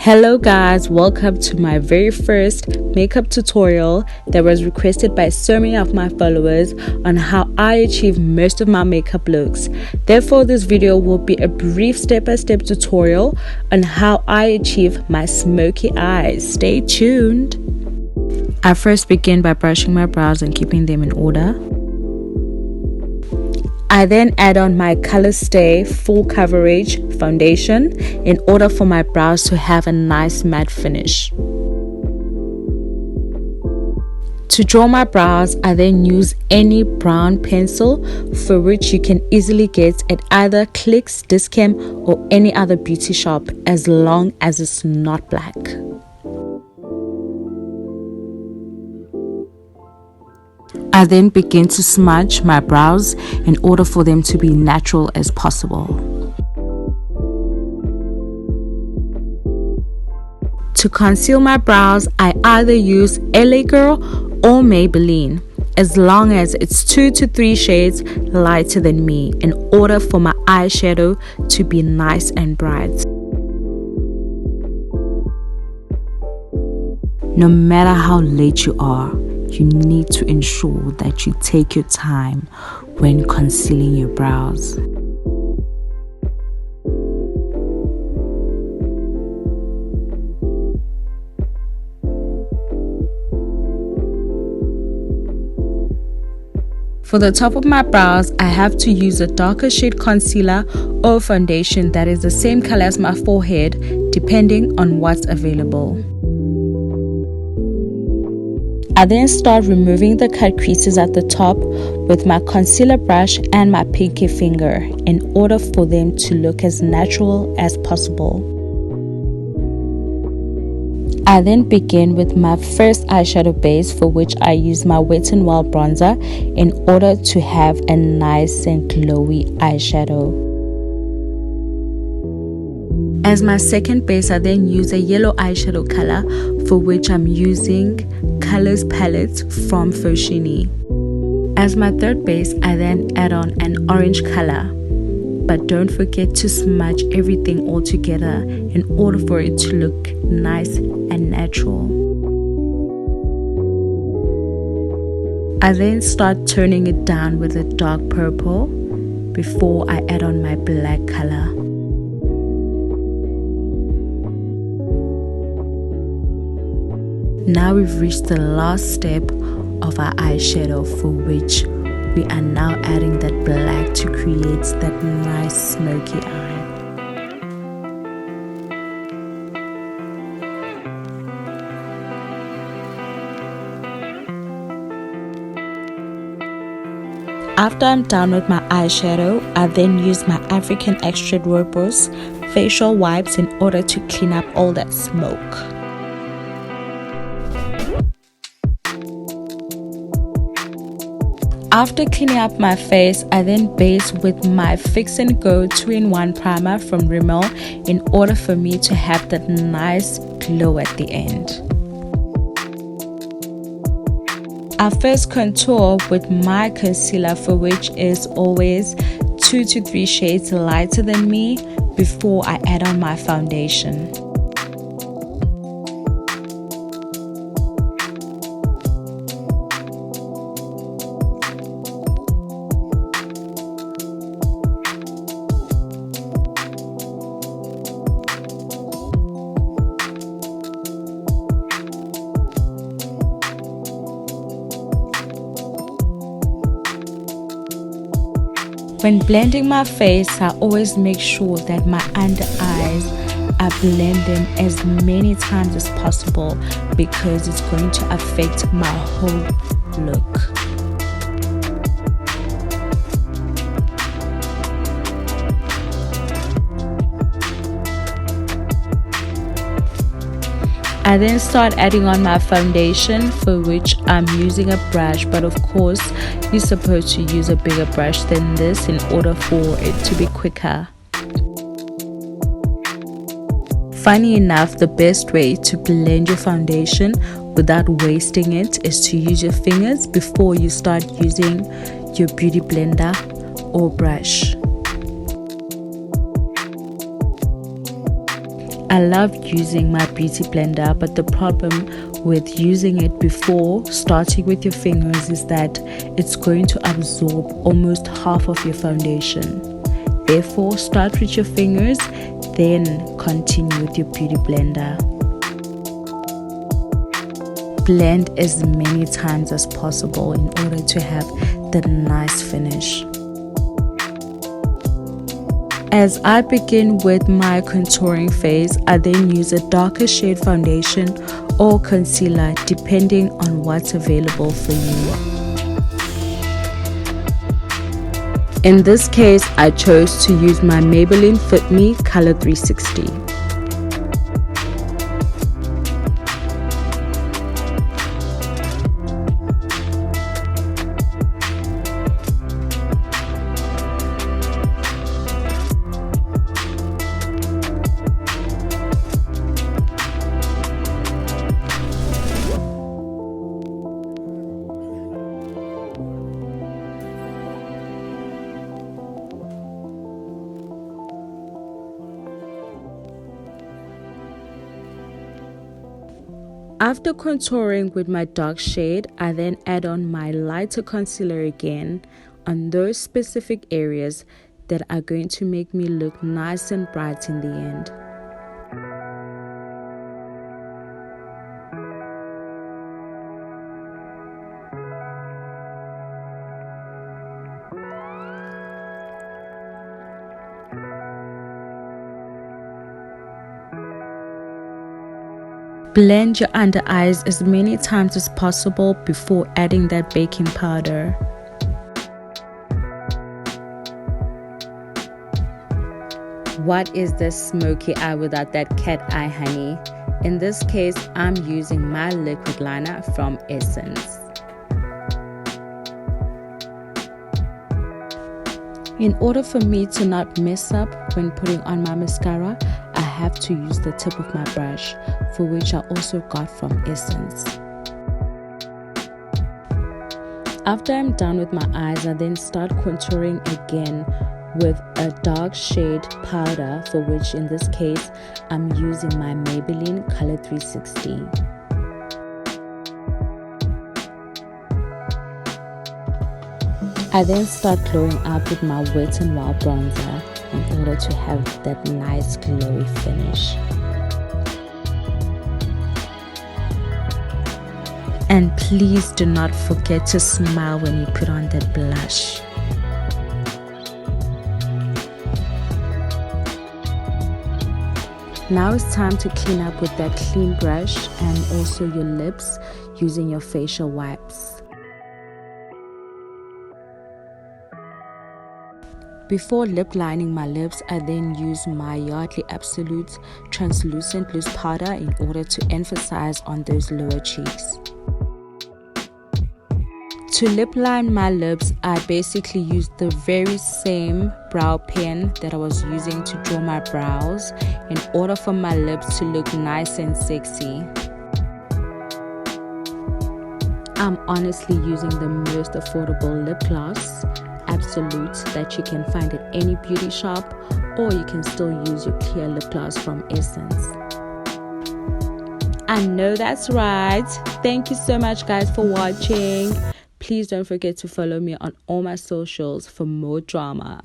Hello guys, welcome to my very first makeup tutorial that was requested by so many of my followers on how I achieve most of my makeup looks. Therefore, this video will be a brief step-by-step tutorial on how I achieve my smoky eyes. Stay tuned. I first begin by brushing my brows and keeping them in order. I then add on my Colourstay full coverage foundation in order for my brows to have a nice matte finish. To draw my brows, I then use any brown pencil for which you can easily get at either Clicks, Discam or any other beauty shop as long as it's not black. I then begin to smudge my brows in order for them to be natural as possible. To conceal my brows, I either use LA Girl or Maybelline, as long as it's 2 to 3 shades lighter than me in order for my eyeshadow to be nice and bright. No matter how late you are, you need to ensure that you take your time when concealing your brows. For the top of my brows, I have to use a darker shade concealer or foundation that is the same color as my forehead, depending on what's available. I then start removing the cut creases at the top with my concealer brush and my pinky finger in order for them to look as natural as possible. I then begin with my first eyeshadow base, for which I use my Wet n Wild bronzer in order to have a nice and glowy eyeshadow. As my second base, I then use a yellow eyeshadow color, for which I'm using Colors palette from Foschini. As my third base, I then add on an orange color, but don't forget to smudge everything all together in order for it to look nice and natural. I then start turning it down with a dark purple before I add on my black color. Now we've reached the last step of our eyeshadow, for which we are now adding that black to create that nice smoky eye. After I'm done with my eyeshadow, I then use my African Extra Robust facial wipes in order to clean up all that smoke. After cleaning up my face, I then base with my Fix and Go 2-in-1 primer from Rimmel in order for me to have that nice glow at the end. I first contour with my concealer, for which is always 2 to 3 shades lighter than me, before I add on my foundation. When blending my face, I always make sure that my under eyes, I blend them as many times as possible, because it's going to affect my whole look. I then start adding on my foundation, for which I'm using a brush, but of course you're supposed to use a bigger brush than this in order for it to be quicker. Funny enough, the best way to blend your foundation without wasting it is to use your fingers before you start using your beauty blender or brush. I love using my beauty blender, but the problem with using it before starting with your fingers is that it's going to absorb almost half of your foundation. Therefore, start with your fingers, then continue with your beauty blender. Blend as many times as possible in order to have the nice finish. As I begin with my contouring phase, I then use a darker shade foundation or concealer depending on what's available for you. In this case, I chose to use my Maybelline Fit Me Color 360. After contouring with my dark shade, I then add on my lighter concealer again on those specific areas that are going to make me look nice and bright in the end. Blend your under eyes as many times as possible before adding that baking powder. What is this smoky eye without that cat eye, honey? In this case, I'm using my liquid liner from Essence. In order for me to not mess up when putting on my mascara, I have to use the tip of my brush, for which I also got from Essence. After I'm done with my eyes, I then start contouring again with a dark shade powder, for which in this case I'm using my Maybelline Color 360. I then start glowing up with my Wet n Wild bronzer in order to have that nice glowy finish. And please do not forget to smile when you put on that blush. Now it's time to clean up with that clean brush and also your lips using your facial wipes. Before lip lining my lips, I then use my Yardley Absolute translucent loose powder in order to emphasize on those lower cheeks. To lip line my lips, I basically used the very same brow pen that I was using to draw my brows in order for my lips to look nice and sexy. I'm honestly using the most affordable lip gloss, Absolute, that you can find at any beauty shop, or you can still use your clear lip gloss from Essence. I know that's right. Thank you so much, guys, for watching. Please don't forget to follow me on all my socials for more drama.